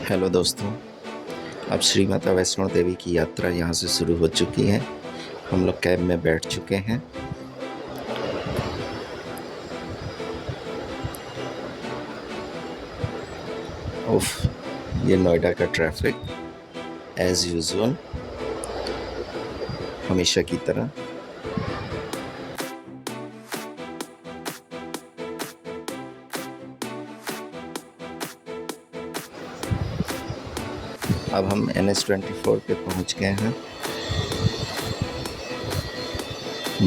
Hello दोस्तों, अब श्री माता वैष्णो देवी की यात्रा यहाँ से शुरू हो चुकी है। हम लोग कैब में बैठ चुके हैं। उफ, ये नोएडा का ट्रैफिक एज यूजुअल, हमेशा की तरह। अब हम NH-24 पे पहुँच गए हैं।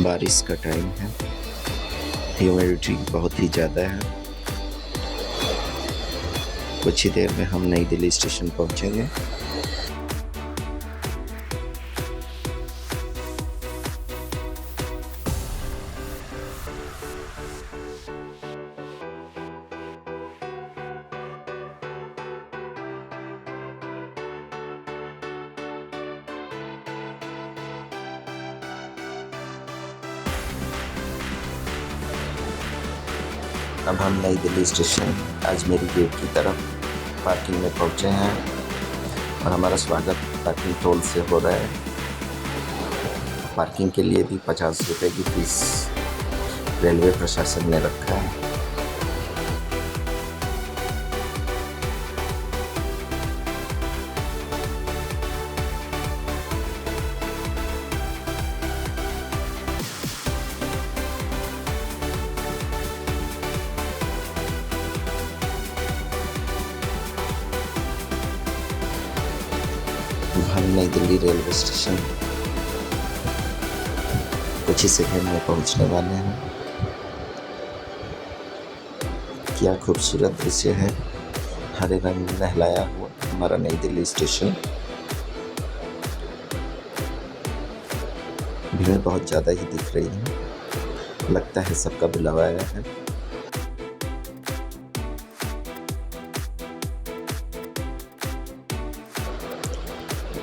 बारिश का टाइम है, ह्यूमिडिटी बहुत ही ज़्यादा है। कुछ ही देर में हम नई दिल्ली स्टेशन पहुँचेंगे। अब हम नई दिल्ली स्टेशन अजमेरी गेट की तरफ पार्किंग में पहुँचे हैं और हमारा स्वागत पार्किंग टोल से हो रहा है। पार्किंग के लिए भी 50 रुपये की फीस रेलवे प्रशासन ने रखा है। हम नई दिल्ली रेलवे स्टेशन कुछ ही सेकंड में पहुंचने वाले हैं। क्या खूबसूरत दृश्य है, हरे रंग में नहलाया हुआ हमारा नई दिल्ली स्टेशन। भीड़ बहुत ज़्यादा ही दिख रही है, लगता है सबका बुलावा आया है।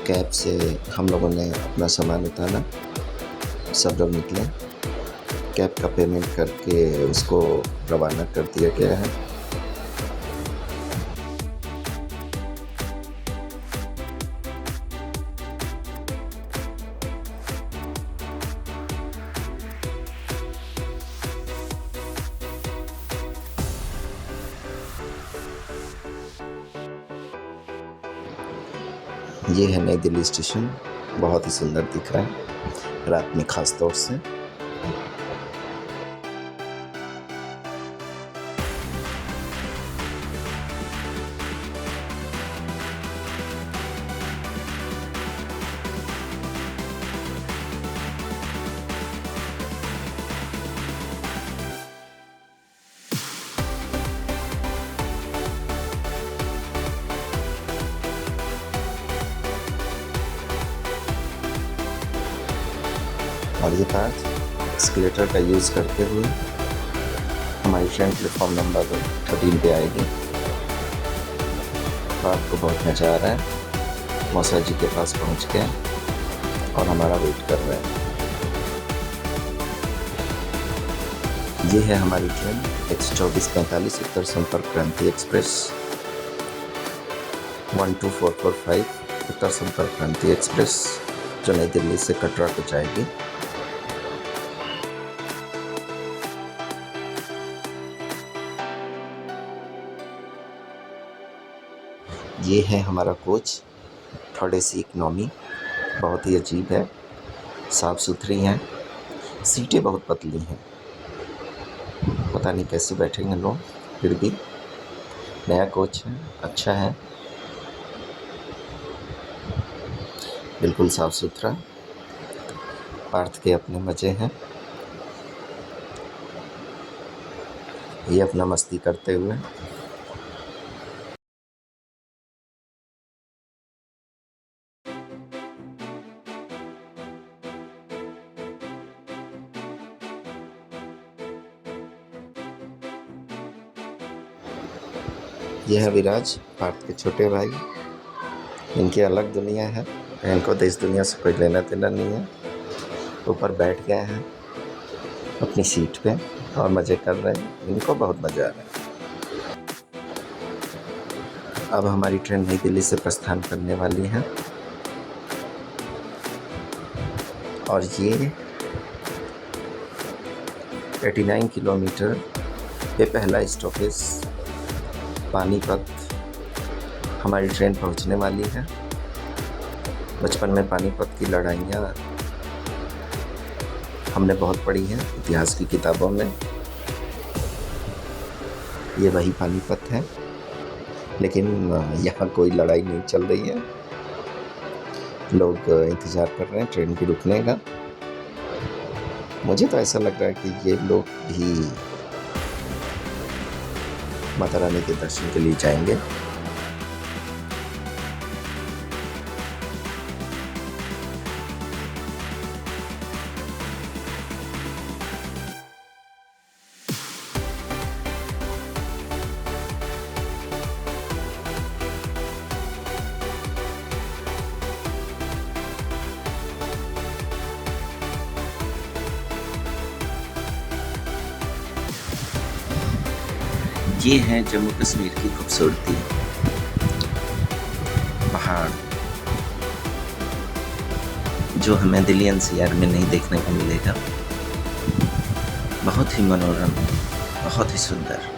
कैब से हम लोगों ने अपना सामान उतारा, सब लोग निकले। कैब का पेमेंट करके उसको रवाना कर दिया गया है। ये है नई दिल्ली स्टेशन, बहुत ही सुंदर दिख रहा है रात में खास तौर से। और ये पार्ट एस्केलेटर का यूज़ करते हुए हमारी ट्रेन प्लेटफॉर्म नंबर 13 पे आएगी। तो आपको बहुत मज़ा आ रहा है। मौसा जी के पास पहुंच गए और हमारा वेट कर रहे हैं। ये है हमारी ट्रेन 12445 उत्तर संपर्क क्रांति एक्सप्रेस। 12445 उत्तर संपर्क क्रांति एक्सप्रेस जो नई दिल्ली से कटरा को जाएगी। ये है हमारा कोच, थर्ड AC इकनॉमी। बहुत ही अजीब है, साफ़ सुथरी हैं, सीटें बहुत पतली हैं, पता नहीं कैसे बैठेंगे लोग। फिर भी नया कोच है, अच्छा है, बिल्कुल साफ़ सुथरा। पार्थ के अपने मज़े हैं, ये अपना मस्ती करते हुए। यह है विराज, पार्थ के छोटे भाई। इनकी अलग दुनिया है, इनको देश दुनिया से कोई लेना देना नहीं है। ऊपर बैठ गए हैं अपनी सीट पे और मज़े कर रहे हैं। इनको बहुत मज़ा आ रहा है। अब हमारी ट्रेन नई दिल्ली से प्रस्थान करने वाली है और ये 89 किलोमीटर पे पहला स्टॉपेज पानीपत हमारी ट्रेन पहुंचने वाली है। बचपन में पानीपत की लड़ाइयाँ हमने बहुत पढ़ी हैं इतिहास की किताबों में। ये वही पानीपत है, लेकिन यहाँ कोई लड़ाई नहीं चल रही है। लोग इंतज़ार कर रहे हैं ट्रेन के रुकने का। मुझे तो ऐसा लग रहा है कि ये लोग भी माता रानी के दर्शन के लिए जाएंगे। ये है जम्मू कश्मीर की खूबसूरती। पहाड़ जो हमें दिल्ली एनसीआर में नहीं देखने को मिलेगा। बहुत ही मनोरम, बहुत ही सुंदर।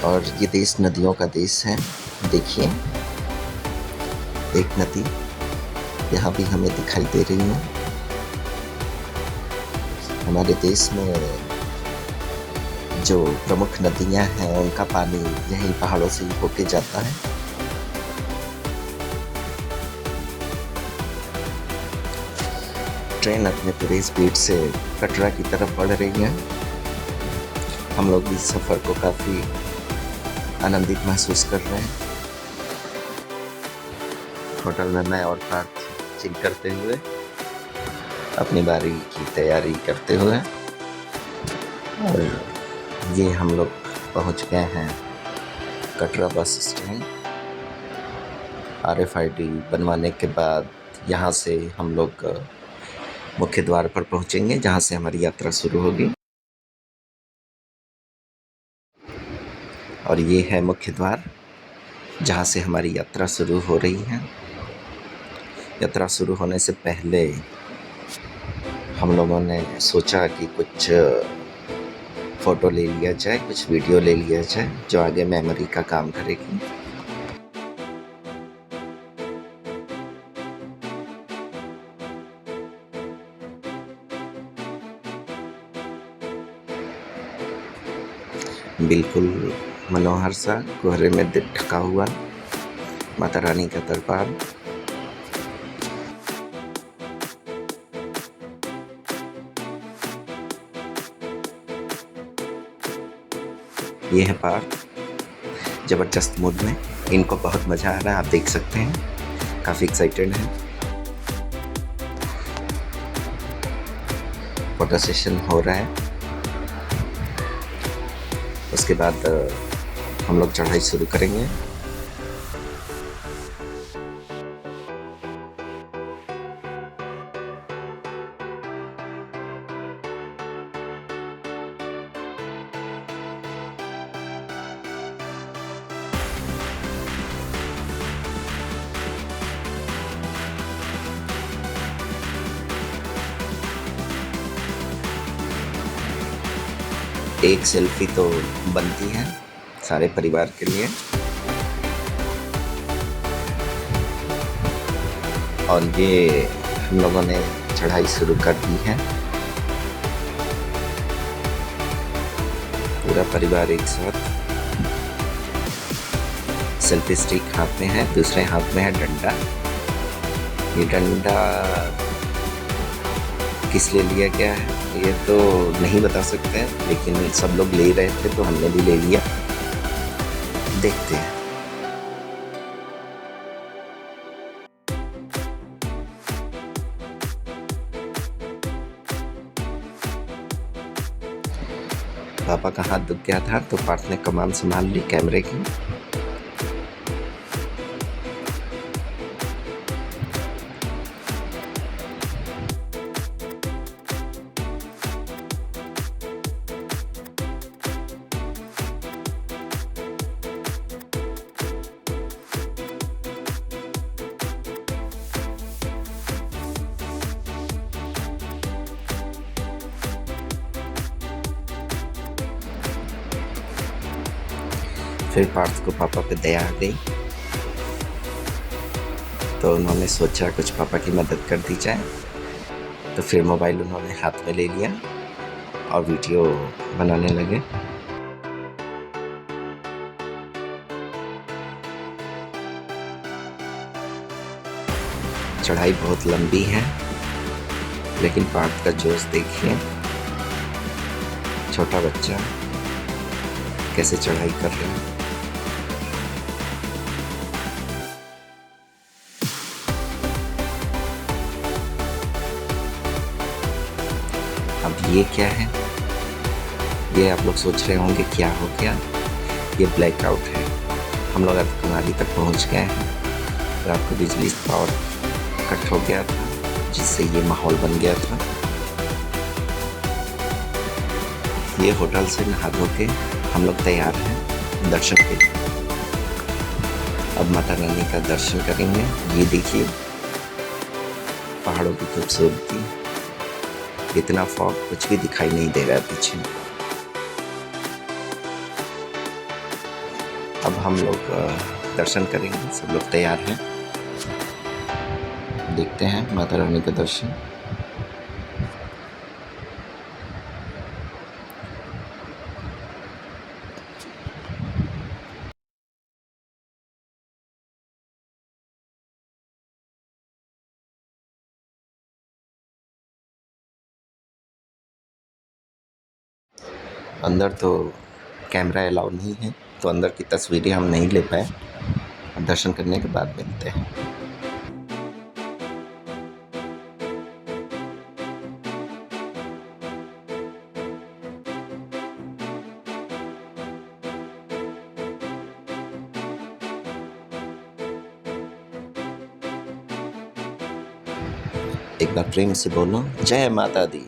और ये देश नदियों का देश है। देखिए एक नदी यहाँ भी हमें दिखाई दे रही है। हमारे देश में जो प्रमुख नदियाँ हैं उनका पानी यही पहाड़ों से ही होके जाता है। ट्रेन अपने पूरी स्पीड से कटरा की तरफ बढ़ रही है। हम लोग इस सफ़र को काफ़ी आनंदित महसूस कर रहे हैं। होटल में मैं और पार्थ चिल करते हुए अपनी बारी की तैयारी करते हुए, और ये हम लोग पहुंच गए हैं कटरा बस स्टैंड। RFID बनवाने के बाद यहाँ से हम लोग मुख्य द्वार पर पहुंचेंगे जहाँ से हमारी यात्रा शुरू होगी। और ये है मुख्य द्वार जहाँ से हमारी यात्रा शुरू हो रही है। यात्रा शुरू होने से पहले हम लोगों ने सोचा कि कुछ फ़ोटो ले लिया जाए, कुछ वीडियो ले लिया जाए जो आगे मेमोरी का काम करेगी। बिल्कुल मनोहर सा कोहरे में ढका हुआ माता रानी का दरबार। ये है पार्थ ज़बरदस्त मूड में। इनको बहुत मज़ा आ रहा है, आप देख सकते हैं, काफ़ी एक्साइटेड हैं। फोटो सेशन हो रहा है। उसके बाद हम लोग चढ़ाई शुरू करेंगे। एक सेल्फी तो बनती है सारे परिवार के लिए। और ये हम लोगों ने चढ़ाई शुरू कर दी है। पूरा परिवार एक साथ। सेल्फी स्टिक हाथ में है, दूसरे हाथ में है डंडा। ये डंडा किस लिए लिया गया है ये तो नहीं बता सकते, लेकिन सब लोग ले रहे थे तो हमने भी ले लिया। देखते हैं। पापा का हाथ दुख गया था तो पार्थ ने कमान संभाल ली कैमरे की। फिर पार्थ को पापा पे दया आ गई तो उन्होंने सोचा कुछ पापा की मदद कर दी जाए। तो फिर मोबाइल उन्होंने हाथ में ले लिया और वीडियो बनाने लगे। चढ़ाई बहुत लंबी है, लेकिन पार्थ का जोश देखिए। छोटा बच्चा कैसे चढ़ाई कर रहा है। अब ये क्या है, ये आप लोग सोच रहे होंगे क्या हो गया। ये ब्लैकआउट है। हम लोग अब कुमारी तक पहुंच गए हैं। रात को बिजली पावर कट हो गया था, जिससे ये माहौल बन गया था। ये होटल से नहा धो के हम लोग तैयार हैं दर्शन के लिए। अब माता रानी का दर्शन करेंगे। ये देखिए पहाड़ों की खूबसूरती। इतना फॉग कुछ भी दिखाई नहीं दे रहा है पीछे। अब हम लोग दर्शन करेंगे। सब लोग तैयार हैं। देखते हैं माता रानी का दर्शन। अंदर तो कैमरा अलाउ नहीं है, तो अंदर की तस्वीरें हम नहीं ले पाए। दर्शन करने के बाद मिलते हैं। एक बार प्रेम से बोलो, जय माता दी।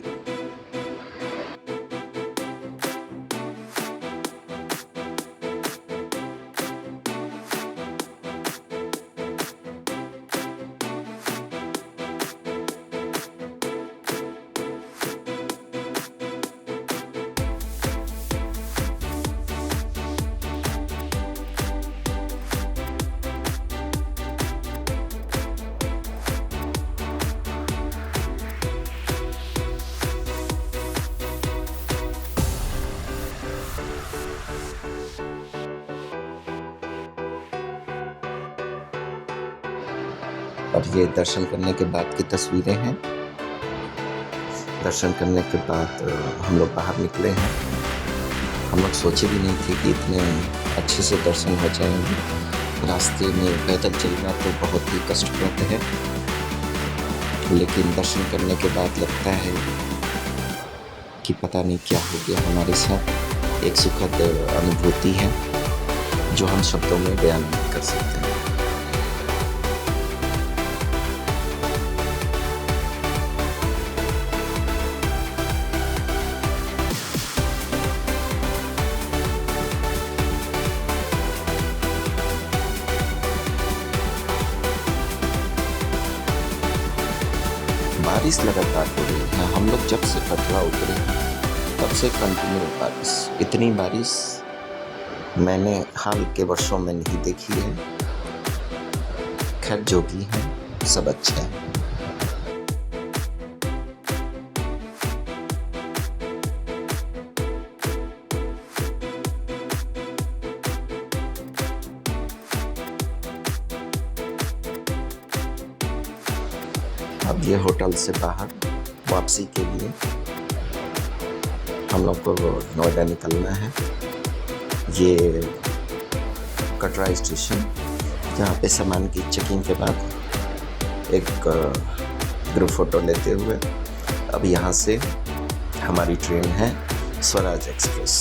और ये दर्शन करने के बाद की तस्वीरें हैं। दर्शन करने के बाद हम लोग बाहर निकले हैं। हम लोग सोचे भी नहीं थे कि इतने अच्छे से दर्शन हो जाएंगे। रास्ते में पैदल चलना तो बहुत ही कष्टप्रद है, लेकिन दर्शन करने के बाद लगता है कि पता नहीं क्या हो गया हमारे साथ। एक सुखद अनुभूति है जो हम शब्दों में बयान नहीं कर सकते। बारिश लगातार हो रही है। हम लोग जब से कटरा उतरे हैं तब से कंटिन्यू बारिश। इतनी बारिश मैंने हाल के वर्षों में नहीं देखी है। खैर जो भी है सब अच्छा है। अब ये होटल से बाहर वापसी के लिए हम लोग को नोएडा निकलना है। ये कटरा स्टेशन, जहाँ पे सामान की चेकिंग के बाद एक ग्रुप फ़ोटो लेते हुए अब यहाँ से हमारी ट्रेन है स्वराज एक्सप्रेस।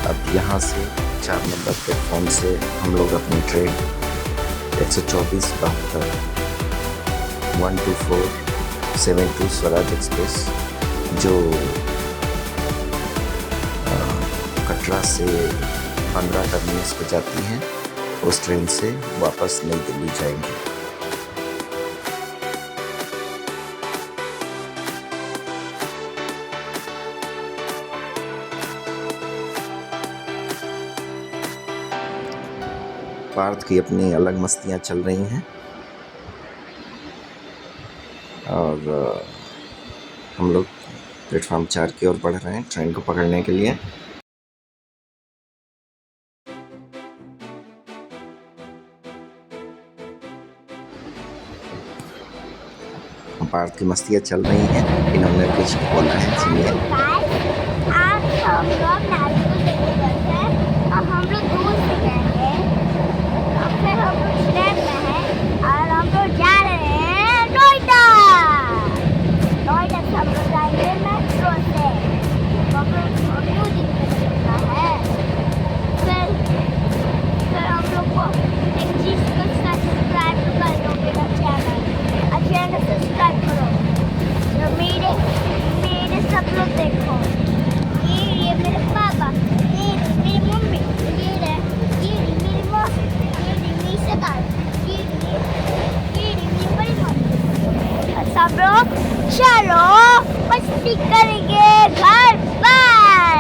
अब यहाँ से 4 नंबर प्लेटफॉर्म से हम लोग अपनी ट्रेन 124-72 12472 स्वराज एक्सप्रेस जो कटरा से 15 टर्मिनस पे जाती हैं, उस ट्रेन से वापस नई दिल्ली जाएंगे। पार्थ की अपनी अलग मस्तियाँ चल रही हैं और हम लोग प्लेटफॉर्म 4 की ओर बढ़ रहे हैं ट्रेन को पकड़ने के लिए। पार्थ की मस्तियाँ चल रही हैं, इन्होंने कुछ बोला है, सुनिए। आज हम लोग नागपुर चले गए हैं और हम लोग दूर से गए हैं और फिर हम लोग ट्रेन में हैं और हम लोग जा रहे हैं नोएडा। नोएडा से हम लोग जाएंगे मेट्रो से। हम लोग 2 दिन में चलना है। फिर हम लोग को एक चीज़ को सब्सक्राइब कर दो मेरा चैनल। चैनल सब्सक्राइब करो तो मेरे सब लोग देखो। ये मेरे पापा, ये मेरी मम्मी, ये मेरी मौसी, ये मेरी सगाई, ये मेरी बड़ी मम्मी। सब लोग चलो मस्ती करेंगे घर पर।